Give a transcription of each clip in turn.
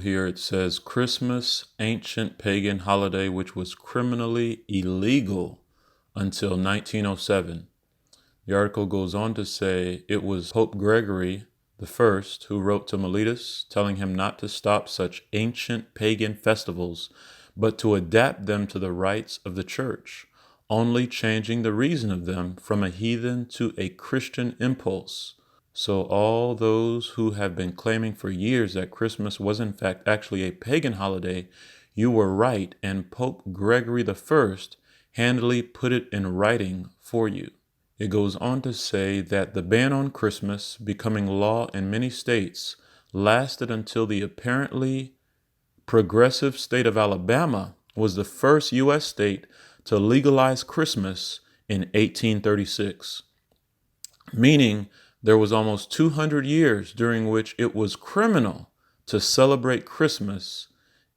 here. It says Christmas, ancient pagan holiday, which was criminally illegal until 1907. The article goes on to say it was Pope Gregory I who wrote to Mrdhouse, telling him not to stop such ancient pagan festivals, but to adapt them to the rites of the church, only changing the reason of them from a heathen to a Christian impulse. So all those who have been claiming for years that Christmas was in fact actually a pagan holiday, you were right, and Pope Gregory I handily put it in writing for you. It goes on to say that the ban on Christmas, becoming law in many states, lasted until the apparently progressive state of Alabama was the first U.S. state to legalize Christmas in 1836, meaning there was almost 200 years during which it was criminal to celebrate Christmas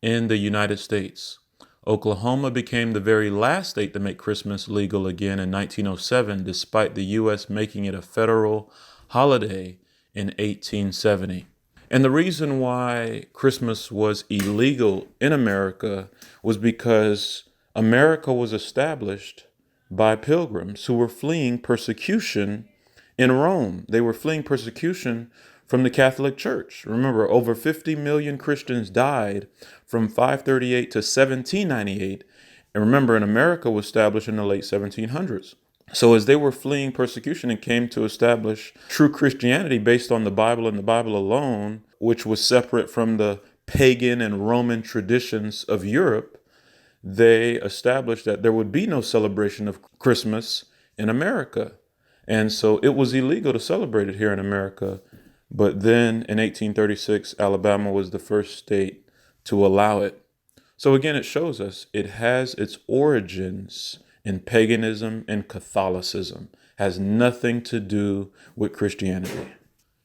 in the United States. Oklahoma became the very last state to make Christmas legal again in 1907, despite the U.S. making it a federal holiday in 1870. And the reason why Christmas was illegal in America was because America was established by pilgrims who were fleeing persecution in Rome. They were fleeing persecution from the Catholic Church. Remember, over 50 million Christians died from 538 to 1798. And remember, in America was established in the late 1700s. So as they were fleeing persecution and came to establish true Christianity based on the Bible and the Bible alone, which was separate from the pagan and Roman traditions of Europe, they established that there would be no celebration of Christmas in America. And so it was illegal to celebrate it here in America. But then in 1836, Alabama was the first state to allow it. So again, it shows us it has its origins in paganism and Catholicism, has nothing to do with Christianity.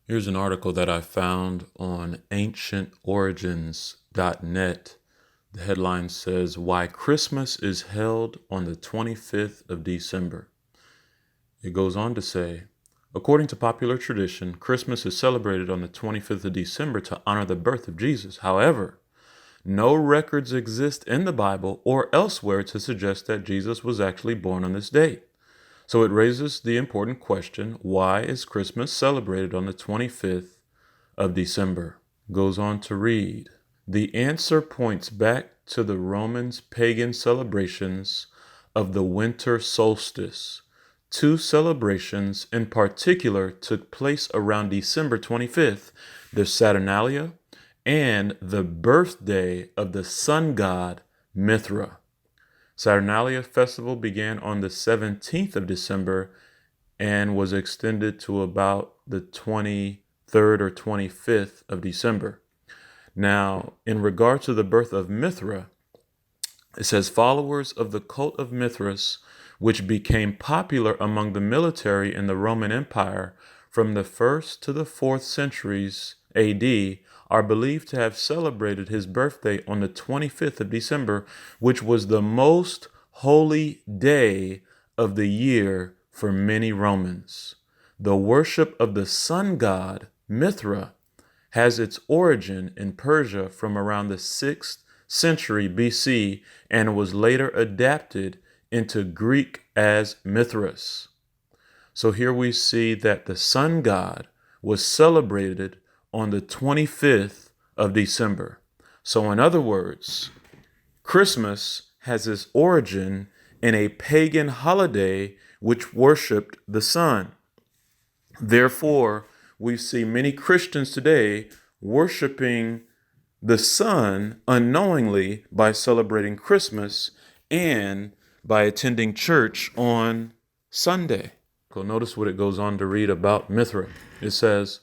Here's an article that I found on ancientorigins.net. The headline says, Why Christmas is Held on the 25th of December. It goes on to say, according to popular tradition, Christmas is celebrated on the 25th of December to honor the birth of Jesus. However, no records exist in the Bible or elsewhere to suggest that Jesus was actually born on this date. So it raises the important question, why is Christmas celebrated on the 25th of December? Goes on to read, the answer points back to the Romans' pagan celebrations of the winter solstice. Two celebrations in particular took place around December 25th, the Saturnalia and the birthday of the sun god Mithra. Saturnalia festival began on the 17th of December and was extended to about the 23rd or 25th of December. Now, in regard to the birth of Mithra, it says followers of the cult of Mithras, which became popular among the military in the Roman Empire from the 1st to the 4th centuries AD, are believed to have celebrated his birthday on the 25th of December, which was the most holy day of the year for many Romans. The worship of the sun god, Mithra, has its origin in Persia from around the 6th century BC and was later adapted into Greek as Mithras. So here we see that the sun god was celebrated on the 25th of December. So in other words, Christmas has its origin in a pagan holiday which worshiped the sun. Therefore, we see many Christians today worshiping the sun unknowingly by celebrating Christmas and by attending church on Sunday. Notice what it goes on to read about Mithra. It says,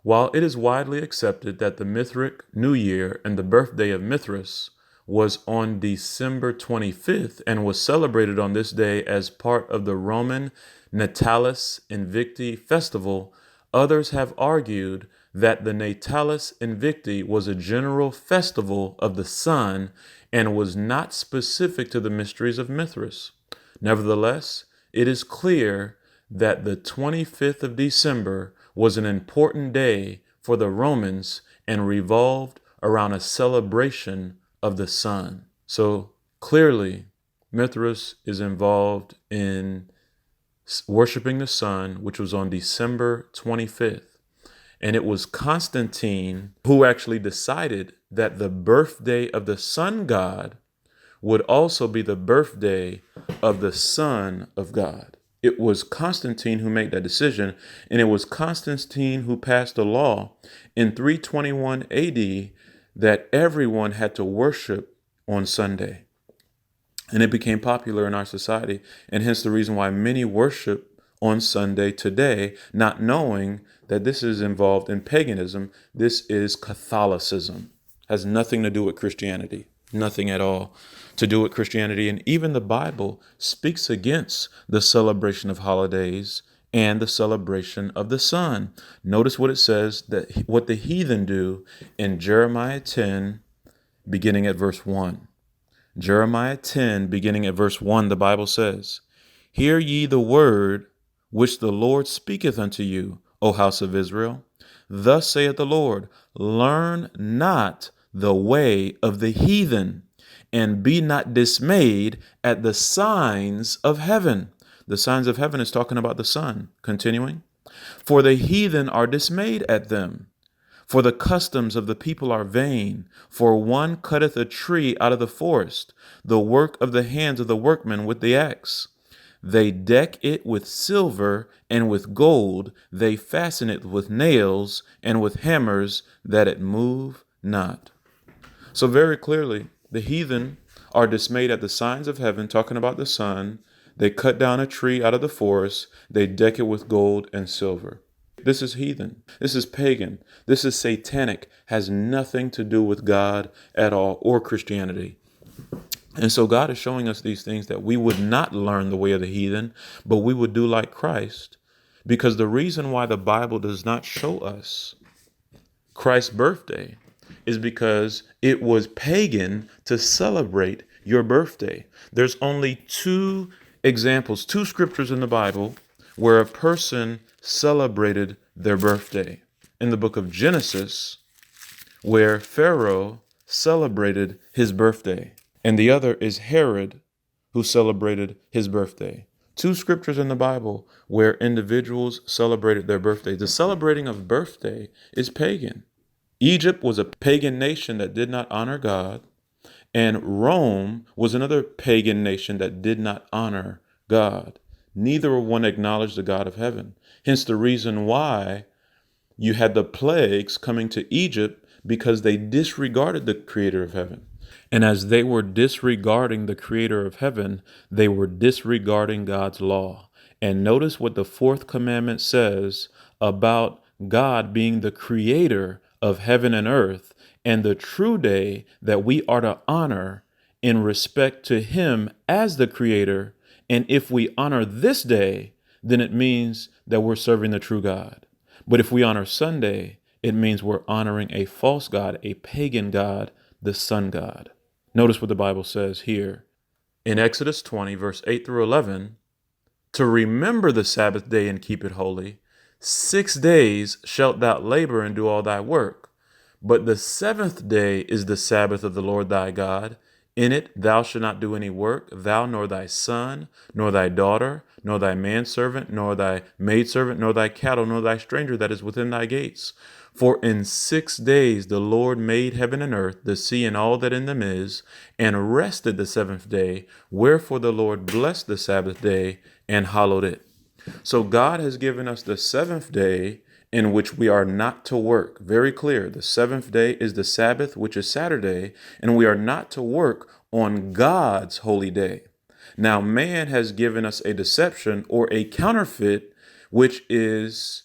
while it is widely accepted that the Mithric New Year and the birthday of Mithras was on December 25th and was celebrated on this day as part of the Roman Natalis Invicti festival, others have argued that the Natalis Invicti was a general festival of the sun and was not specific to the mysteries of Mithras. Nevertheless, it is clear that the 25th of December was an important day for the Romans and revolved around a celebration of the sun. So clearly, Mithras is involved in worshiping the sun, which was on December 25th. And it was Constantine who actually decided that the birthday of the sun god would also be the birthday of the Son of God. It was Constantine who made that decision, and it was Constantine who passed a law in 321 AD that everyone had to worship on Sunday. And it became popular in our society, and hence the reason why many worship on Sunday today, not knowing that this is involved in paganism. This is Catholicism. Has nothing to do with Christianity. Nothing at all to do with Christianity. And even the Bible speaks against the celebration of holidays and the celebration of the sun. Notice what it says, that what the heathen do in Jeremiah 10, beginning at verse 1. Jeremiah 10, beginning at verse 1, the Bible says, "Hear ye the word which the Lord speaketh unto you, O house of Israel. Thus saith the Lord, learn not the way of the heathen, and be not dismayed at the signs of heaven." The signs of heaven is talking about the sun. Continuing, "For the heathen are dismayed at them. For the customs of the people are vain. For one cutteth a tree out of the forest, the work of the hands of the workmen with the axe. They deck it with silver and with gold. They fasten it with nails and with hammers, that it move not." So very clearly, the heathen are dismayed at the signs of heaven, talking about the sun. They cut down a tree out of the forest. They deck it with gold and silver. This is heathen. This is pagan. This is satanic. Has nothing to do with God at all, or Christianity. And so God is showing us these things that we would not learn the way of the heathen, but we would do like Christ. Because the reason why the Bible does not show us Christ's birthday is because it was pagan to celebrate your birthday. There's only two examples, two scriptures in the Bible where a person celebrated their birthday. In the book of Genesis, where Pharaoh celebrated his birthday, and the other is Herod, who celebrated his birthday. Two scriptures in the Bible where individuals celebrated their birthday. The celebrating of birthday is pagan. Egypt was a pagan nation that did not honor God, and Rome was another pagan nation that did not honor God. Neither one acknowledged the God of heaven. Hence the reason why you had the plagues coming to Egypt, because they disregarded the creator of heaven. And as they were disregarding the creator of heaven, they were disregarding God's law. And notice what the fourth commandment says about God being the creator of heaven and earth, and the true day that we are to honor in respect to him as the creator. And if we honor this day, then it means that we're serving the true God. But if we honor Sunday, it means we're honoring a false God, a pagan God, the sun god. Notice what the Bible says here in Exodus 20, verse 8 through 11, "To remember the Sabbath day and keep it holy, 6 days shalt thou labor and do all thy work. But the seventh day is the Sabbath of the Lord thy God. In it thou shalt not do any work, thou nor thy son, nor thy daughter, nor thy manservant, nor thy maidservant, nor thy cattle, nor thy stranger that is within thy gates. For in 6 days the Lord made heaven and earth, the sea and all that in them is, and rested the seventh day. Wherefore the Lord blessed the Sabbath day and hallowed it." So God has given us the seventh day in which we are not to work. Very clear. The seventh day is the Sabbath, which is Saturday, and we are not to work on God's holy day. Now, man has given us a deception or a counterfeit, which is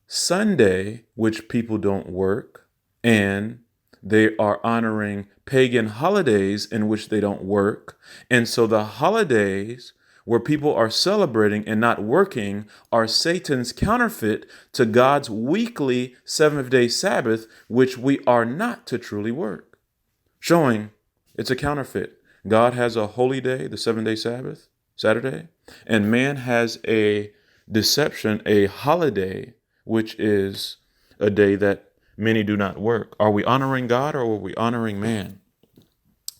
Sunday, which people don't work, and they are honoring pagan holidays in which they don't work. And so the holidays where people are celebrating and not working are Satan's counterfeit to God's weekly seventh-day Sabbath, which we are not to truly work, showing it's a counterfeit. God has a holy day, the 7-day Sabbath, Saturday, and man has a deception, a holiday, which is a day that many do not work. Are we honoring God or are we honoring man?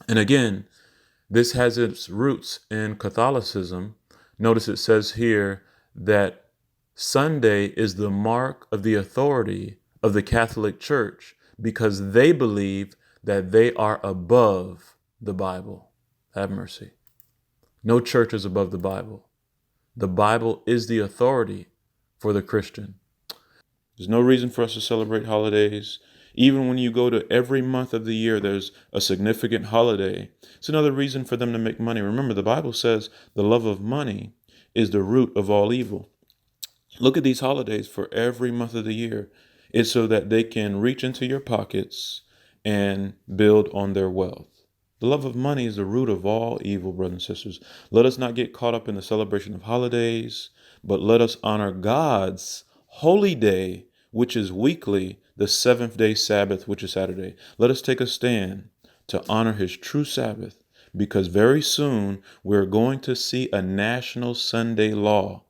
And again, this has its roots in Catholicism. Notice it says here that Sunday is the mark of the authority of the Catholic Church because they believe that they are above the Bible. Have mercy. No church is above the Bible. The Bible is the authority for the Christian. There's no reason for us to celebrate holidays. Even when you go to every month of the year, there's a significant holiday. It's another reason for them to make money. Remember, the Bible says the love of money is the root of all evil. Look at these holidays for every month of the year. It's so that they can reach into your pockets and build on their wealth. The love of money is the root of all evil, brothers and sisters. Let us not get caught up in the celebration of holidays, but let us honor God's holy day, which is weekly, the seventh day Sabbath, which is Saturday. Let us take a stand to honor his true Sabbath, because very soon we're going to see a national Sunday law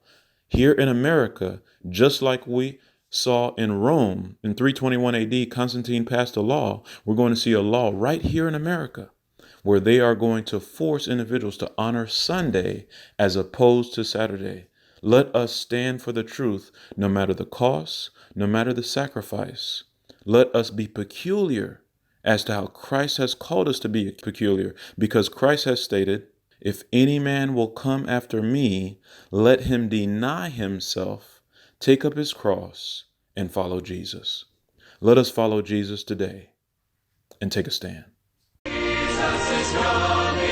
here in America, just like we saw in Rome in 321 AD. Constantine passed a law. We're going to see a law right here in America where they are going to force individuals to honor Sunday as opposed to Saturday. Let us stand for the truth, no matter the cost, no matter the sacrifice. Let us be peculiar as to how Christ has called us to be peculiar, because Christ has stated, if any man will come after me, let him deny himself, take up his cross, and follow Jesus. Let us follow Jesus today and take a stand. Jesus is coming.